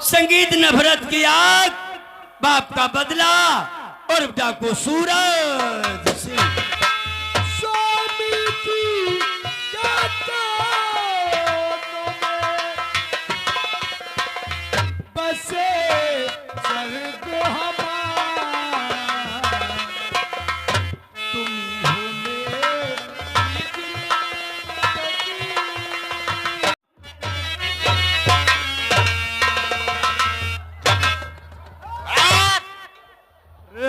संगीत नफरत की आग, बाप का बदला और डाकू सूरज सिंह।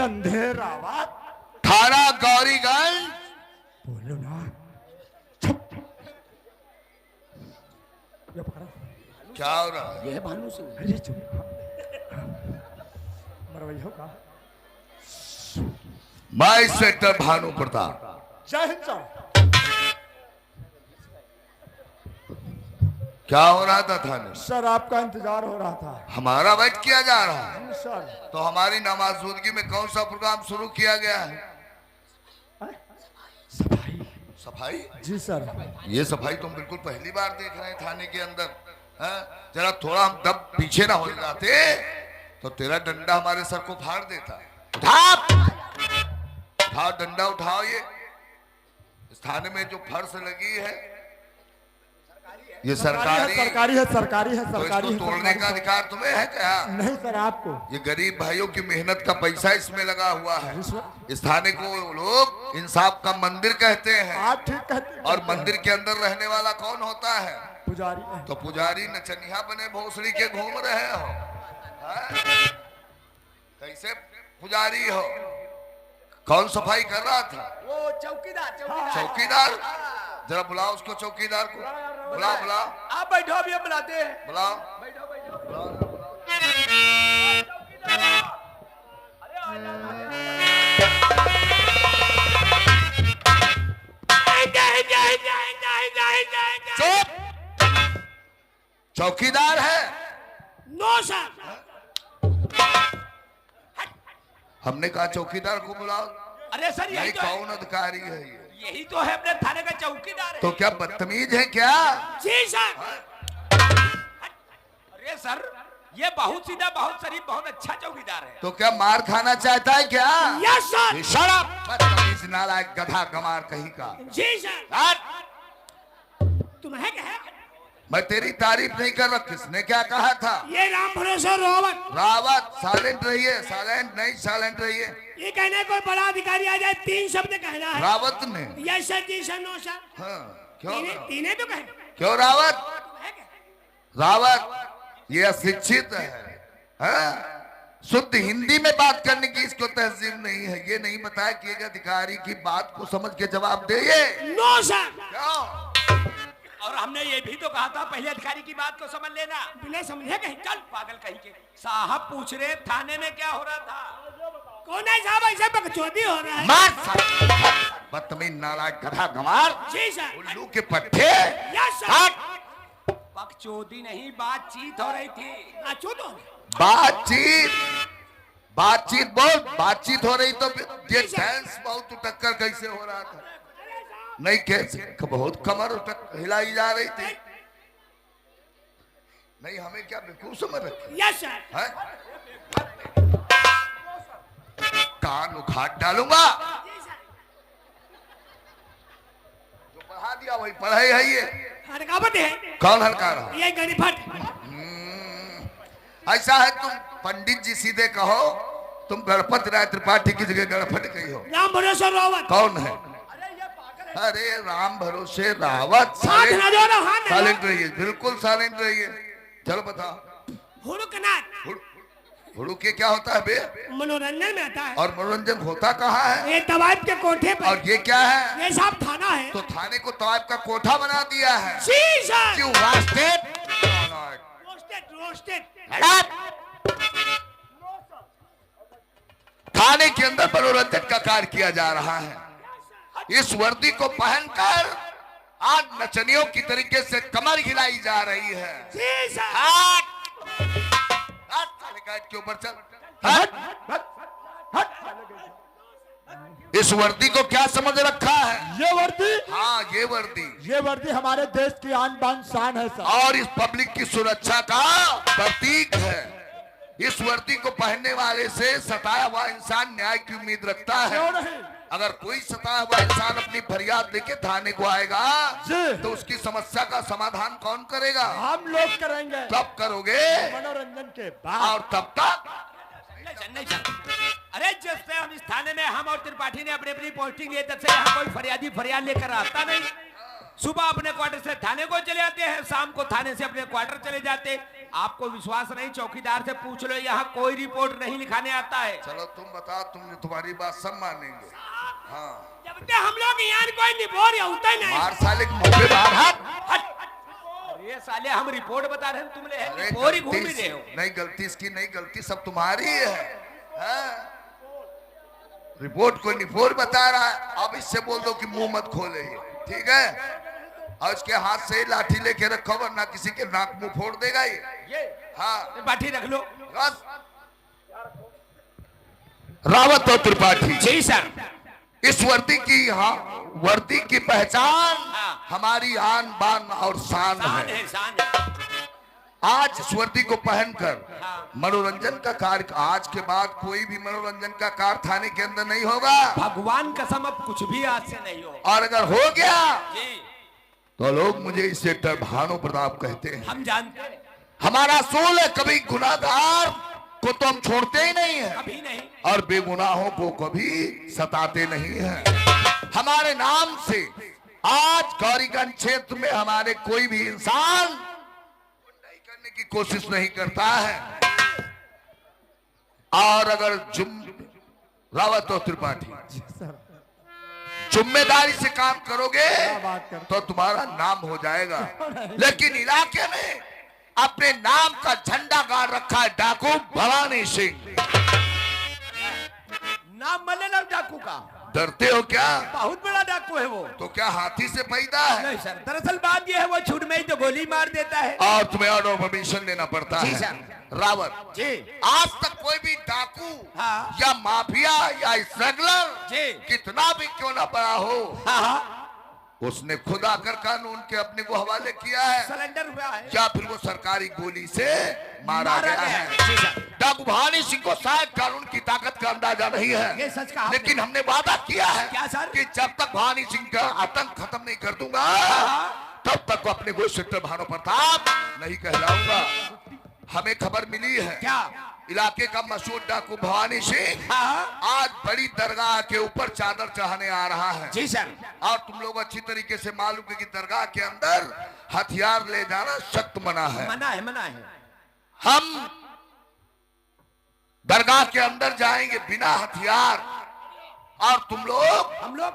अंधेरा थाना गौरीगंज। बोलो ना। क्या हो रहा है? यह भानु सिंह। अरे चुप मरवैया का। मैं इंस्पेक्टर भानु प्रताप। जय हिंद सर। क्या हो रहा था थाने? सर आपका इंतजार हो रहा था। हमारा वेट किया जा रहा है सर। तो हमारी नामौजूदगी में कौन सा प्रोग्राम शुरू किया गया है? सफाई। सफाई? जी सर। ये सफाई तुम बिल्कुल पहली बार देख रहे हैं थाने के अंदर। जरा थोड़ा हम दब पीछे ना हो जाते तो तेरा डंडा हमारे सर को फाड़ देता। उठाओ डंडा उठाओ। ये इस थाने में जो फर्श लगी है ये सरकारी है। तो इसको तोड़ने का अधिकार तुम्हें है क्या? नहीं सर आपको। ये गरीब भाइयों की मेहनत का पैसा इसमें लगा हुआ है। इस थाने को लोग इंसाफ का मंदिर कहते हैं। आप ठीक कहते हैं। और मंदिर के अंदर रहने वाला कौन होता है? पुजारी। तो पुजारी नचनिया बने भोसड़ी के घूम रहे हो। कैसे पुजारी हो? कौन सफाई कर रहा था? वो चौकीदार। चौकीदार? जरा बुलाओ उसको, चौकीदार को बुलाओ। आप बैठो, अभी हम बुलाते हैं। बुलाओ। चुप। चौकीदार है? No sir. हमने कहा चौकीदार को बुलाओ। अरे सर नहीं, कौन अधिकारी है ये? यही तो है अपने थाने का चौकीदार है। तो क्या बदतमीज है क्या? जी सर। अरे सर ये बहुत सीधा, बहुत शरीफ, बहुत अच्छा चौकीदार है। तो क्या मार खाना चाहता है क्या? Yes sir. शराब बदतमीज नालायक गधा गमार कहीं का। जी सर। तुम्हें क्या है? मैं तेरी तारीफ नहीं कर रहा। किसने क्या कहा था? ये राम भरोसे रावत। साइलेंट रहिए। साइलेंट नहीं, साइलेंट रहिए। ये कहने को बड़ा अधिकारी आ जाए 3 शब्द कहना है। रावत ने? Yes sir. Ji sir. No sir. हाँ, क्यों? तीने तो कहे। क्यों रावत? रावत ये अशिक्षित है। शुद्ध हिंदी में बात करने की इसको तहजीब नहीं है। ये नहीं बताया कि एक अधिकारी की बात को समझ के जवाब दे। No sir. क्यों? और हमने ये भी तो कहा था पहले अधिकारी की बात को समझ लेना। बिना समझे कहीं चल पागल कहीं के। साहब पूछ रहे थाने में क्या हो रहा था? कौन है साहब? ऐसे बकचोदी हो रहा है। मार बदतमीज नालायक गधा गमार। जी सर। उल्लू के पट्टे। Yes sir. बकचोदी नहीं, बातचीत हो रही थी। बातचीत बोल। बातचीत हो रही तो ये डांस बहुत टक्कर कैसे हो रहा था? नहीं, कैसे बहुत कमर हिलाई जा रही थी। नहीं, हमें क्या बेवकूफ समझ रखे? Yes sir. कान उखाड़ डालूंगा। जो पढ़ा दिया वही पढ़ाई है। ये हड़कावट है। कौन हड़का रहा? ये गणिफट। ऐसा है, तुम पंडित जी सीधे कहो। तुम गणपति राय त्रिपाठी की जगह गणपति कही हो। राम भरोसे रावत। कौन है? अरे राम भरोसे रावत। साइलेंट रहिए, बिल्कुल साइलेंट रहिए। चलो बताओ। हुड़ू के क्या होता है बे? मनोरंजन में आता है। और मनोरंजन होता कहाँ है? ये तवाइफ के कोठे पर। और ये क्या है? ये साहब थाना है। तो थाने को तवाइफ का कोठा बना दिया है। जी सर। क्यों? रोस्टेड। थाने के अंदर मनोरंजन का कार्य किया जा रहा है। इस वर्दी को पहनकर आज नचनियों की तरीके से कमर हिलाई जा रही है। जी सर। के ऊपर चल। इस वर्दी को क्या समझ रखा है? ये वर्दी, हाँ ये वर्दी, ये वर्दी हमारे देश की आन बान शान है सर। और इस पब्लिक की सुरक्षा का प्रतीक है। इस वर्दी को पहनने वाले से सताया हुआ इंसान न्याय की उम्मीद रखता है। क्यों नहीं? अगर कोई सताया हुआ इंसान अपनी फरियाद लेके थाने को आएगा तो उसकी समस्या का समाधान कौन करेगा? हम लोग करेंगे। तब करोगे मनोरंजन के बाद। और तब तक नहीं सर। अरे जब से हम इस थाने में हम और त्रिपाठी ने अपनी अपनी पोस्टिंग ली, तब से यहाँ कोई फरियादी फरियाद लेकर आता नहीं। सुबह अपने क्वार्टर से थाने को चले आते हैं, शाम को थाने से अपने क्वार्टर चले जाते। आपको विश्वास नहीं, चौकीदार से पूछ लो, यहाँ कोई रिपोर्ट नहीं लिखाने आता है। चलो तुम बताओ, तुम्हारी बात सब मानेंगे। हाँ जब तक हम लोग यहाँ कोई रिपोर्ट होता नहीं। मार साले के मुंह पे बाहर हट। अरे साले हम रिपोर्ट बता रहे हैं, तुम रिपोर्ट ही घूम ही रहे हो। नहीं गलती इसकी, नहीं गलती सब तुम्हारी है। हाँ? रिपोर्ट को रिपोर्ट बता रहा है, अब इससे बोल दो कि मुंह मत खोले, ठीक है? और उसके हाथ से लाठी लेके रखो वरना किसी के नाक मुंह फोड़ देगा ये। हाँ बाठी रख लो। बस। रावत और त्रिपाठी जी सर। इस वर्दी की, हाँ वर्दी की पहचान हाँ। हमारी आन बान और शान है। शान है। आज इस वर्दी को पहनकर मनोरंजन का कार्य, आज के बाद कोई भी मनोरंजन का कार्य थाने के अंदर नहीं होगा। भगवान कसम अब कुछ भी आज से नहीं हो। और अगर हो गया जी तो लोग मुझे इसे भानु प्रताप कहते हैं। हम जानते हैं। हमारा असूल है, कभी गुनाहगार को तो हम छोड़ते ही नहीं है, कभी नहीं। और बेगुनाहों को कभी सताते नहीं है। हमारे नाम से आज गौरीगंज क्षेत्र में हमारे कोई भी इंसान नहीं करने की कोशिश नहीं करता है। और अगर रावत और त्रिपाठी जिम्मेदारी से काम करोगे तो तुम्हारा नाम हो जाएगा। लेकिन इलाके में अपने नाम का झंडा गाड़ रखा है डाकू भवानी सिंह। नाम मलेला डाकू का। डरते हो क्या? बहुत बड़ा डाकू है वो। तो क्या हाथी से पैदा है? नहीं सर, दरअसल बात ये है वो छूट में ही तो गोली मार देता है। और तुम्हें ऑर्डर परमिशन लेना पड़ता जी है। सर। रावत जी। आज तक कोई भी डाकू हाँ। या माफिया या स्मगलर जी। कितना भी क्यों ना बड़ा हो, हाँ। उसने खुद आकर कानून के अपने को हवाले किया है, सिलेंडर हुआ है या फिर वो सरकारी गोली से मारा गया है। जी सर। डाकू भवानी सिंह को शायद कानून की ताकत का अंदाजा नहीं है, ये सच कहा आपने। लेकिन हमने वादा किया है क्या सर? कि जब तक भवानी सिंह का आतंक खत्म नहीं कर दूंगा तब तक वो अपने को सेक्टर भानु प्रताप नहीं कहलाऊंगा। हमें खबर मिली है क्या? इलाके का मशहूर डाकू भवानी सिंह हाँ। आज बड़ी दरगाह के ऊपर चादर चढ़ाने आ रहा है। जी सर। और तुम लोग अच्छी तरीके से मालूम है कि दरगाह के अंदर हथियार ले जाना सख्त मना है। मना है, मना है। हम दरगाह के अंदर जाएंगे बिना हथियार, और तुम लोग हम लोग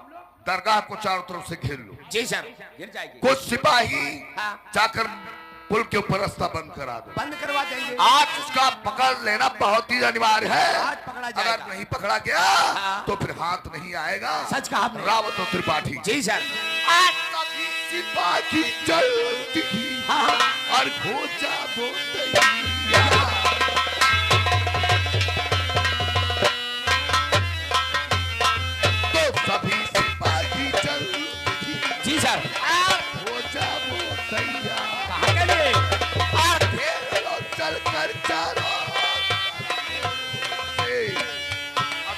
दरगाह को चारों तरफ से घेर लो। जी सर। गिर जाएगी। कुछ सिपाही हाँ। जाकर पुल के ऊपर रास्ता बंद करा दो। बंद करवा देंगे। आज उसका पकड़ लेना बहुत ही अनिवार्य है। आज पकड़ा जाएगा। अगर नहीं पकड़ा गया हाँ। तो फिर हाथ नहीं आएगा। सच कहा आपने। रावत और त्रिपाठी जी सर। आज कभी सिपाही चलती हाँ। और खोजा बोतैया। तो सभी सिपाही चलती जी सर। और खोजा बोतैया। कहाँ के लिए? चल कर चारों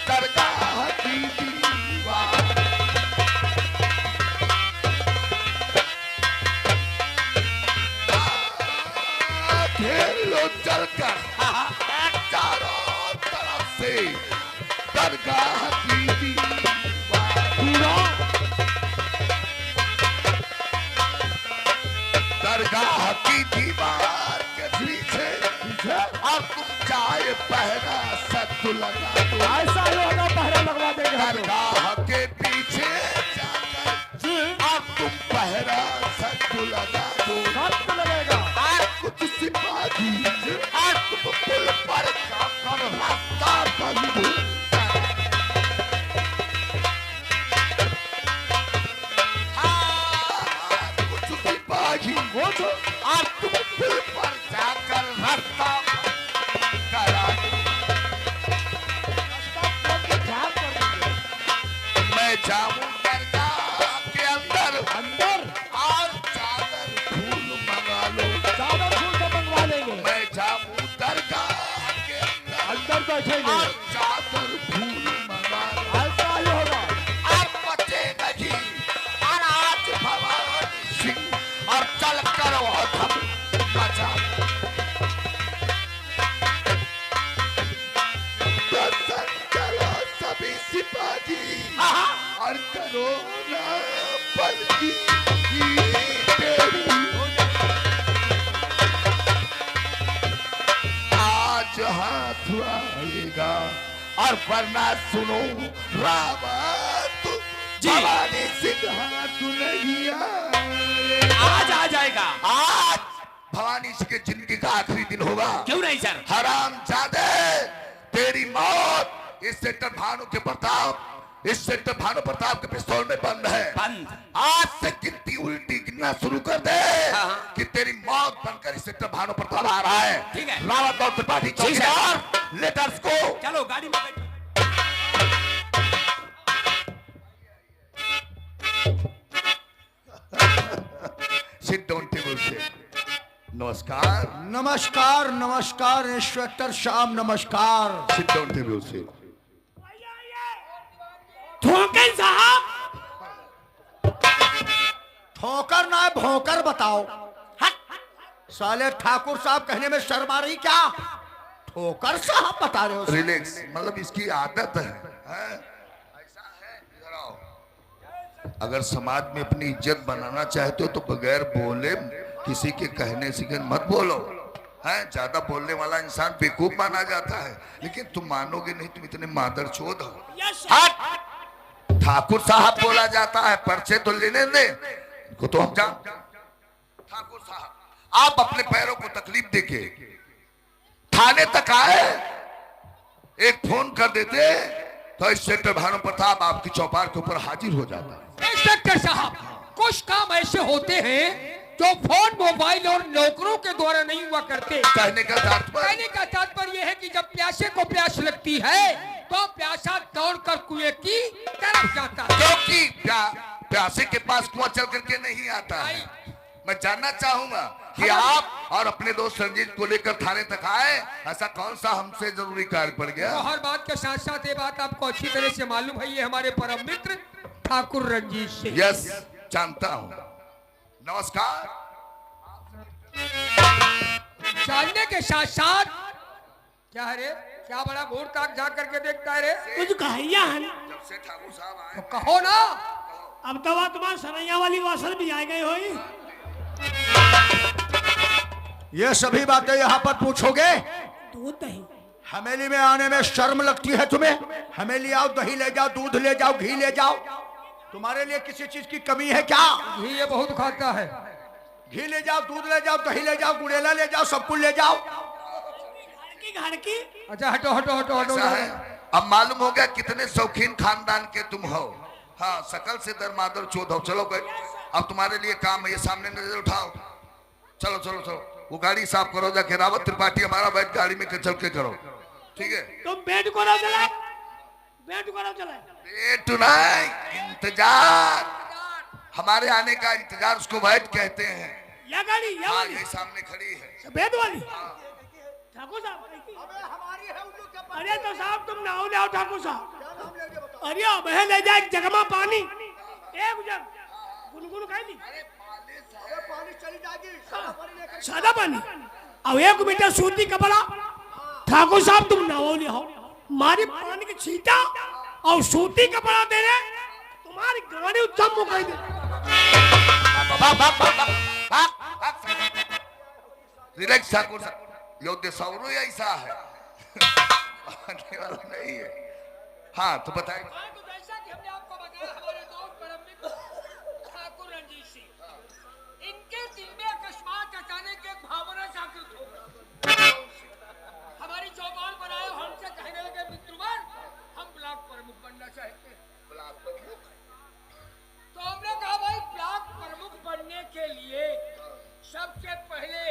दरगाह की दीवार। घेर लो चल कर चारों तरफ से दरगाह की दीवार। दरगाह की दीवार के पीछे और तुम चाहे पहरा सख्त लगा दो। ऐसा होगा, पहरा लगवा देंगे हम लोग। दरगाह के पीछे जाकर और तुम पहरा सख्त लगा दो। सख्त लगेगा। और कुछ सिपाही और तुम पुल पर जाकर रास्ता बंद कुछ सिपाही वो तो और तुम पुल पर जाकर रास्ता करा दो। जाऊं दरगाह के अंदर अंदर और चादर फूल मंगा लो। चादर फूल से मंगवा लेंगे। मैं जाऊं दरगाह के अंदर अंदर बैठेंगे। और चादर फूल मंगा लो। ऐसा ही होगा। अब बचे नहीं और आज भवानी सिंह और चल कर वो धम मचा। चलो सभी सिपाही और करो ना बल्कि तेरी। आज हाथ आएगा और वरना सुनो रावत जी। भवानी सिंह हाथ नहीं आएगा। आज आ जाएगा। आज भवानी सिंह के जिंदगी का आखिरी दिन होगा। क्यों नहीं सर? हराम जादे तेरी मौत इस सेक्टर भानु के प्रताप, इस सेक्टर भानु प्रताप के पिस्तौल में बंद है। बंद। आज से गिनती उल्टी गिनना शुरू कर दे हाँ। कि तेरी मौत बनकर इस सेक्टर भानु प्रताप आ रहा है। ठीक है। रावत और त्रिपाठी चौकीदार लेटर्स को चलो गाड़ी में बैठो। सिट डाउन टेबल से। नमस्कार। नमस्कार नमस्कार इंस्पेक्टर शाम नमस्कार। सिट डाउन टेबल से। ठोकर साहब। ठोकर ना भोंकर बताओ। साले ठाकुर साहब कहने में शर्म आ रही क्या? ठोकर साहब बता रहे हो। रिलैक्स, मतलब इसकी आदत है, हैं? ऐसा है। इधर आओ। अगर समाज में अपनी इज्जत बनाना चाहते हो तो बगैर बोले किसी के कहने से मत बोलो, हैं? ज्यादा बोलने वाला इंसान बेवकूफ माना जाता है, लेकिन तुम मानोगे नहीं, तुम इतने मादरचोद हो। हट! ठाकुर साहब बोला जाता है, पर्चे तो लेने दे को तो हम जान। ठाकुर साहब आप अपने पैरों को तकलीफ देके थाने तक आए, एक फोन कर देते तो इस सेक्टर भानु प्रताप आपकी चौपाल के ऊपर हाजिर हो जाता। इंस्पेक्टर साहब, कुछ काम ऐसे होते हैं जो फोन, मोबाइल और नौकरों के द्वारा नहीं हुआ करते। कहने का तात्पर्य है कि जब प्यासे को प्यास लगती है तो प्यासा दौड़कर कुएं की तरफ जाता है, क्योंकि प्यासे के पास कुआं चल करके नहीं आता है। मैं जानना चाहूंगा कि आप और अपने दोस्त रंजीत को लेकर थाने तक आए, ऐसा कौन सा हमसे जरूरी कार्य पड़ गया? तो हर बात के साथ साथ ये बात आपको अच्छी तरह से मालूम है, ये हमारे परम मित्र ठाकुर रंजीत सिंह। यस, जानता हूँ। नमस्कार। जानने के साथ साथ क्या है रे, क्या बड़ा घूर ताक जा करके देखता है रे? कुछ कहिया है। जब से ठाकुर साहब आए, तो कहो ना। अब तो वह तुम्हारे सरैया वाली वासल भी आ गई होई। ये सभी बातें यहाँ पर पूछोगे? दूध दही। हवेली में आने में शर्म लगती है तुम्हें? हवेली आओ, दही ले जाओ, दूध ले जाओ, घी ले जाओ। तुम्हारे लिए किसी चीज की कमी है क्या? घी ये बहुत खाता है। घी ले जाओ, दूध ले जाओ, दही ले जाओ, गुड़ेला ले जाओ, सब कुछ ले जाओ। घर की। अच्छा हटो हटो हटो हटो। ऐसा है। अब मालूम हो गया कितने शौकीन खानदान के तुम हो। हाँ, सकल से दरमादर चोद हो। चलो भाई, अब तुम्हारे लिए काम है, ये सामने नजर उठाओ। चलो चलो चलो, वो गाड़ी साफ करो जाके। रावत त्रिपाठी हमारा बैठ गाड़ी में चल के करो, ठीक है? तुम बेड को ना चलाए, बेड को ना चलाए। वेट नहीं, इंतजार। हमारे आने का इंतजार, उसको वेट कहते हैं। या गाड़ी या हाँ, वाली ये सामने खड़ी है। सफेद वाली। ठाकुर साहब। अरे तो साहब तुम नाव ले आओ ठाकुर साहब। अरे अब है ले जाए जगमा पानी, एक जग गुनगुन खाई ली। सादा पानी। अब एक मीटर सूती कपड़ा। ठाकुर साहब तुम नाव ले आओ, मारी पानी की छीटा और सूती कपड़ा दे रहे, तुम्हारी गाड़ी उत्तम मुकाई दे। रिलैक्स ठाकुर साहब, योद्ध सौरू ऐसा है आने वाला नहीं है। हाँ तो बताइए। तो जैसा कि हमने आपको बताया, हमारे दोस्त परम मित्र ठाकुर रंजीत सिंह, इनके दिल में अकस्मात अचानक एक भावना जागृत हो गई। हमारी चौपाल पर आए, हमसे कहने लगे मित्रवर, हम ब्लॉक प्रमुख बनना चाहते हैं। ब्लॉक प्रमुख? तो हमने कहा भाई ब्लॉक प्रमुख बनने के लिए सबसे पहले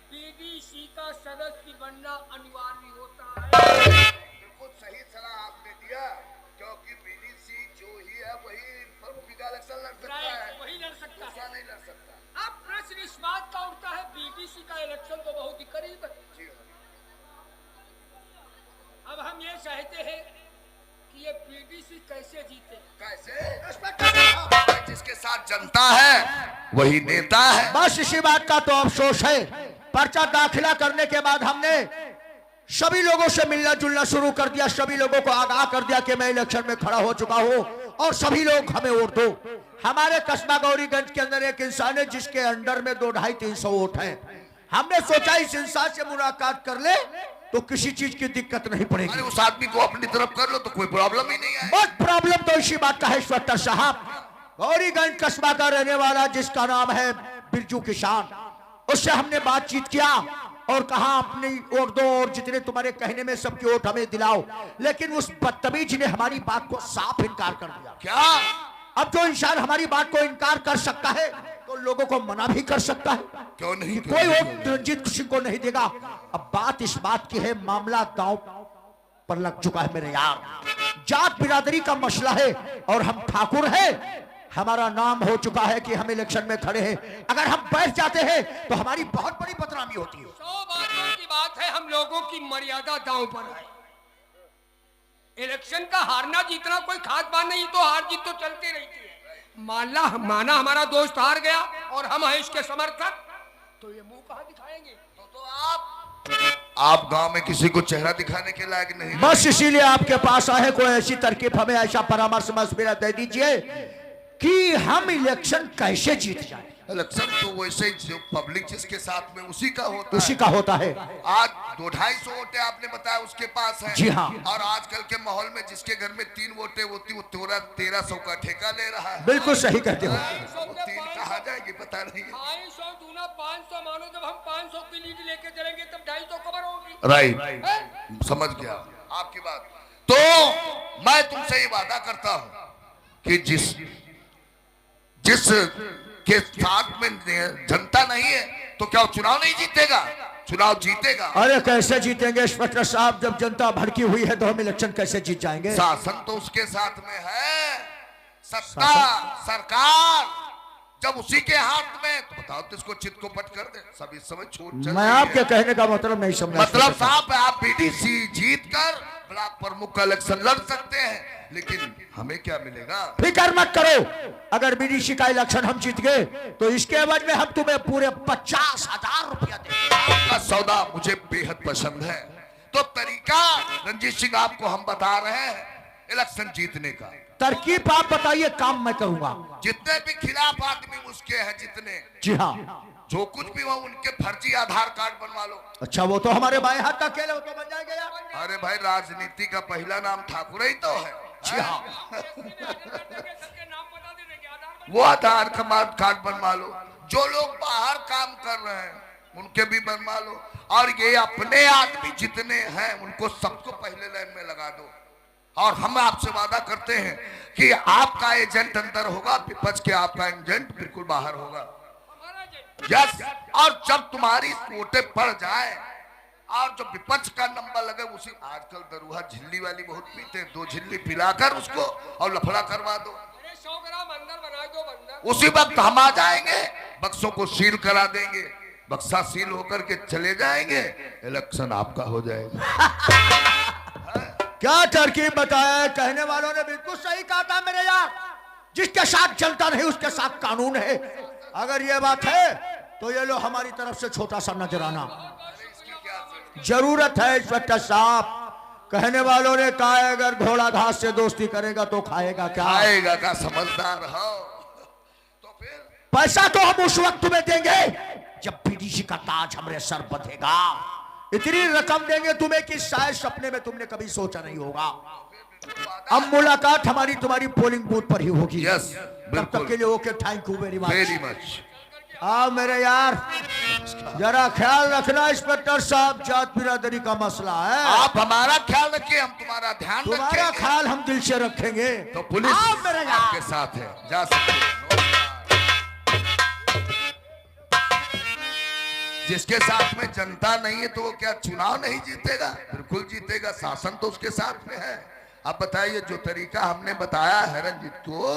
बीडीसी का सदस्य बनना अनिवार्य होता है। बिल्कुल सही सलाह आपने दिया, क्योंकि बीडीसी जो ही है वही चाहते हैं कि ये बीडीसी कैसे जीते। कैसे? जिसके साथ जनता है वही नेता है। बस इसी बात का तो अफसोस है, पर्चा दाखिला करने के बाद हमने सभी लोगों से मिलना जुलना शुरू कर दिया, सभी लोगों को आगाह कर दिया कि मैं इलेक्शन में खड़ा हो चुका हूं और सभी लोग हमें वोट दो। हमारे कस्बा गौरीगंज के अंदर एक इंसान है जिसके अंडर में 200-250 वोट हैं। हमने सोचा इस इंसान से मुलाकात कर ले तो किसी चीज की दिक्कत नहीं पड़ेगी। अरे उस आदमी को अपनी तरफ कर लो तो कोई प्रॉब्लम ही नहीं है। बहुत प्रॉब्लम तो इसी बात का है इंस्पेक्टर साहब। गौरीगंज कस्बा का रहने वाला जिसका नाम है बिरजू किसान, उससे हमने बातचीत किया और कहा अपनी वोट दो और जितने तुम्हारे कहने में सबकी वोट हमें दिलाओ, लेकिन उस बदतमीज ने हमारी बात को साफ इनकार कर दिया। क्या? अब जो इंसान हमारी बात को इनकार कर सकता है तो लोगों को मना भी कर सकता है। क्यों नहीं? कोई वोट रंजीत सिंह को नहीं देगा। अब बात इस बात की है, मामला दांव पर लग चुका है मेरे यार। जात बिरादरी का मसला है और हम ठाकुर हैं, हमारा नाम हो चुका है कि हम इलेक्शन में खड़े हैं। अगर हम बैठ जाते हैं तो हमारी बहुत बड़ी बदनामी होती है। 100 बातों की बात है, हम लोगों की मर्यादा दांव पर है। इलेक्शन का हारना जीतना कोई खास बात नहीं, तो हार जीत तो चलती रहती है। माना हमारा दोस्त हार गया और हम हैं इसके समर्थक, तो ये मुंह कहां दिखाएंगे? तो आप गांव में किसी को चेहरा दिखाने के लायक नहीं। बस इसीलिए आपके पास आए, कोई ऐसी तरकीब हमें ऐसा परामर्श मशविरा दे दीजिए कि हम इलेक्शन कैसे जीत जाए। इलेक्शन तो वैसे ही जो पब्लिक जिसके साथ में उसी का होता उसी है। का होता है। आज 200-250 वोटें आपने बताया उसके पास है। जी हाँ। और आजकल के माहौल में जिसके घर में 3 वोटें होती वो 1300 का ठेका ले रहा है। बिल्कुल सही कहते हो। वो 3 कहाँ जाएगी पता नहीं। 500 दूना 500 मानो, जब हम 500 की लीड लेके चलेंगे तब 250 कवर होगी। राइट, समझ गया आपकी बात। तो मैं तुमसे ये वादा करता हूं कि जिस के साथ में जनता नहीं है तो क्या वो चुनाव नहीं जीतेगा? चुनाव जीतेगा। अरे कैसे जीतेंगे इंस्पेक्टर साहब, जब जनता भड़की हुई है तो हम इलेक्शन कैसे जीत जाएंगे? शासन तो उसके साथ में है, सत्ता सरकार जब उसी के हाथ में, तो बताओ तो इसको चित को पट कर दे, सब इस समय छूट चल मैं रही आपके है। कहने का मतलब नहीं समझा। मतलब साहब आप बीडीसी जीत कर ब्लॉक प्रमुख का इलेक्शन लड़ सकते हैं, लेकिन हमें क्या मिलेगा? फिक्र मत करो, अगर बीडीसी का इलेक्शन हम जीत गए तो इसके एवज में हम तुम्हें पूरे 50,000 रुपया देंगे। आपका सौदा मुझे बेहद पसंद है। तो तरीका रंजीत सिंह आपको हम बता रहे हैं इलेक्शन जीतने का। तरकीब आप बताइए, काम मैं करूंगा। जितने भी खिलाफ आदमी उसके हैं, जितने जी हाँ। जो कुछ भी हो उनके फर्जी आधार कार्ड बनवा लो। अच्छा, वो तो हमारे बाएं हाथ का खेल है, वो तो बन जाएगा यार। अरे भाई राजनीति का पहला नाम ठाकुर ही तो है। जी हाँ। सबके नाम बता दे देंगे, आधार वो आधार कार्ड बनवा लो। जो लोग बाहर काम कर रहे हैं उनके भी बनवा लो, और ये अपने आदमी जितने हैं उनको सबको पहले लाइन में लगा दो। और हम आपसे वादा करते हैं कि आपका एजेंट अंदर होगा, विपक्ष के आपका एजेंट बिल्कुल बाहर होगा। हमारा जे- यस, और जब तुम्हारी वोटें पड़ जाए और जो विपक्ष का नंबर लगे, उसी आजकल दरुहा झिल्ली वाली बहुत पीते हैं, 2 झिल्ली पिलाकर उसको और लफड़ा करवा दो। अरे 100 ग्राम अंदर बना दो बंदर। उसी वक्त हम आ जाएंगे, बक्सों को सील करा देंगे, बक्सा सील होकर के चले जाएंगे, इलेक्शन आपका हो जाएगा। क्या तरकीब बताया? कहने वालों ने बिल्कुल सही कहा था मेरे यार। जिसके साथ जनता नहीं उसके साथ कानून है। अगर ये बात है तो ये लो हमारी तरफ से छोटा सा नजराना। जरूरत है इंस्पेक्टर साहब। कहने वालों ने कहा है, अगर घोड़ा घास से दोस्ती करेगा तो खाएगा क्या? आएगा का समझदार हो तो फिर पैसा तो हम उस वक्त तुम्हें देंगे जब बीडीसी का ताज हमारे सर बंधेगा। इतनी रकम देंगे तुम्हें कि शायद सपने में तुमने कभी सोचा नहीं होगा। अब मुलाकात हमारी तुम्हारी पोलिंग बूथ पर ही होगी। यस, तब बिल्कुल। तक के लिए okay, thank you very much. Very much. हाँ मेरे यार, जरा ख्याल रखना इंस्पेक्टर साहब, जात बिरादरी का मसला है। आप हमारा ख्याल रखिए, हम तुम्हारा ध्यान तुम्हारा रखेंगे। ख्याल हम दिल से रखेंगे। तो पुलिस हाँ मेरे यार। आपके साथ है, जा सकते हैं। जिसके साथ में जनता नहीं है तो वो क्या चुनाव नहीं जीतेगा? बिल्कुल जीतेगा, शासन तो उसके साथ में है। अब बताइए, जो तरीका हमने बताया है रंजीत को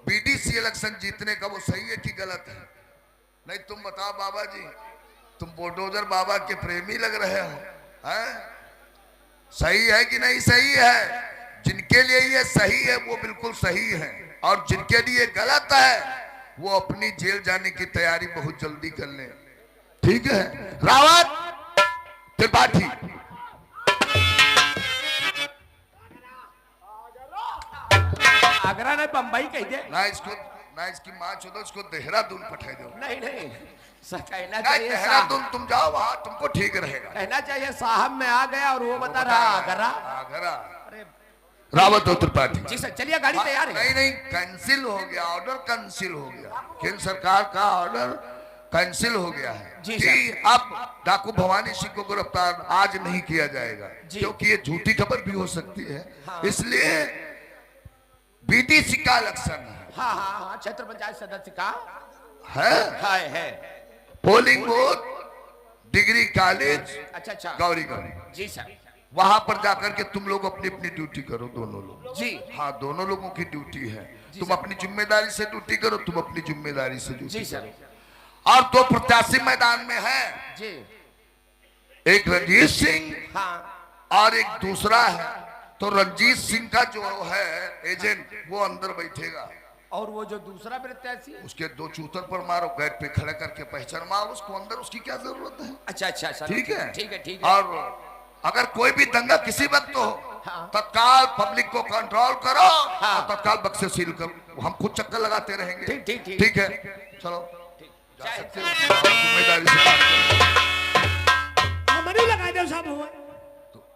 बीडीसी इलेक्शन जीतने का, वो सही है कि गलत है? नहीं तुम बताओ बाबा जी, तुम बुलडोजर बाबा के प्रेमी लग रहे हो, हैं? सही है कि नहीं सही है? जिनके लिए ये सही है वो बिल्कुल सही है, और जिनके लिए गलत है वो अपनी जेल जाने की तैयारी बहुत जल्दी कर ले। ठीक है रावत त्रिपाठी, आगरा ने बम्बई कह दे। ना इसकी माँ चुदो, इसको देहरादून पठाई दो। नहीं नहीं, कहना नहीं, चाहिए देहरादून तुम जाओ, वहां तुमको ठीक रहेगा। कहना चाहिए साहब मैं आ गया और वो बता रहा आगरा। आगरा रावत और त्रिपाठी। जी सर, चलिए गाड़ी तैयार है। नहीं नहीं, कैंसिल हो गया, ऑर्डर कैंसिल हो गया, केंद्र सरकार का ऑर्डर कैंसिल हो गया है जी कि अब डाकू भवानी सिंह को गिरफ्तार आज नहीं किया जाएगा, क्योंकि ये झूठी खबर भी हो सकती है। इसलिए बीटीसी का इलेक्शन है। हाँ हाँ हाँ, क्षेत्र पंचायत सदस्य का है पोलिंग बूथ डिग्री कॉलेज अच्छा अच्छा गौरीगंज। जी सर, वहां पर जाकर के तुम लोग अपनी अपनी ड्यूटी करो, दोनों लोग। जी हाँ, दोनों लोगों की ड्यूटी है। तुम अपनी जिम्मेदारी से ड्यूटी करो, तुम अपनी जिम्मेदारी से ड्यूटी जी करो। सर। और दो प्रत्याशी मैदान में हैं, जी एक रंजीत सिंह हाँ और एक दूसरा है। तो रंजीत सिंह का जो है एजेंट वो अंदर बैठेगा, और वो जो दूसरा प्रत्याशी है? उसके दो चूतर पर मारो, गेट पे खड़े करके पहचान मारो उसको अंदर, उसकी क्या जरूरत है? अच्छा अच्छा अच्छा, ठीक है ठीक है ठीक है। और अगर कोई भी दंगा किसी वक्त हो, तत्काल पब्लिक को कंट्रोल करो और तत्काल बक्से सील करो। हम खुद चक्कर लगाते रहेंगे। ठीक ठीक ठीक ठीक है, चलो जा सकते हो, जिम्मेदारी से काम करो। हमारी लगा दो साहब, हुआ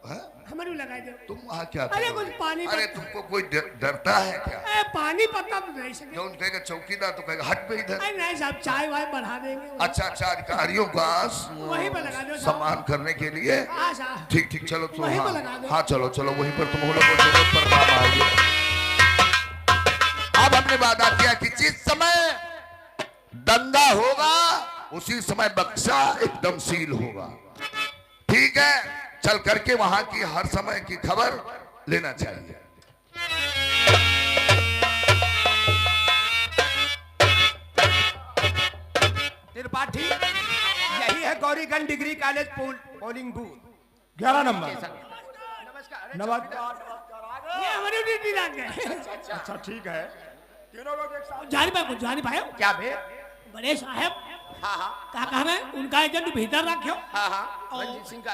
हैं? हमारी लगा दो। तुम वहाँ क्या अरे करोगे? कुछ पानी अरे तुमको कोई डरता है क्या? ए, पानी पत्ता तो नहीं सके। जो कहेगा चौकीदार तो कहेगा हट पे इधर। अरे नहीं साहब, चाय वाय बढ़ा देंगे। अच्छा अच्छा, अधिकारियों का वहीं पे लगा दो साहब। सम्मान करने के लिए। हाँ साहब, ठीक ठीक, चलो तो वहीं पे लगा हाँ दो। हाँ, चलो चलो वहीं पर तुम लोग जरूरत पर काम आओगे। अब हमने वादा किया कि जिस समय दंगा होगा उसी समय बक्सा एकदम सील होगा। ठीक है, चल करके वहां की हर समय की खबर लेना चाहिए। त्रिपाठी, यही है Gauriganj degree college polling booth 11 number. नमस्कार। नमस्कार। ये हमारी ड्यूटी लग गए। अच्छा ठीक है, तीनों लोग एक साथ। जानी भाई क्या बे? बड़े साहब हाँ हाँ क्या कह रहे हैं, उनका एजेंट भीतर रखो। हाँ हाँ, रंजीत सिंह का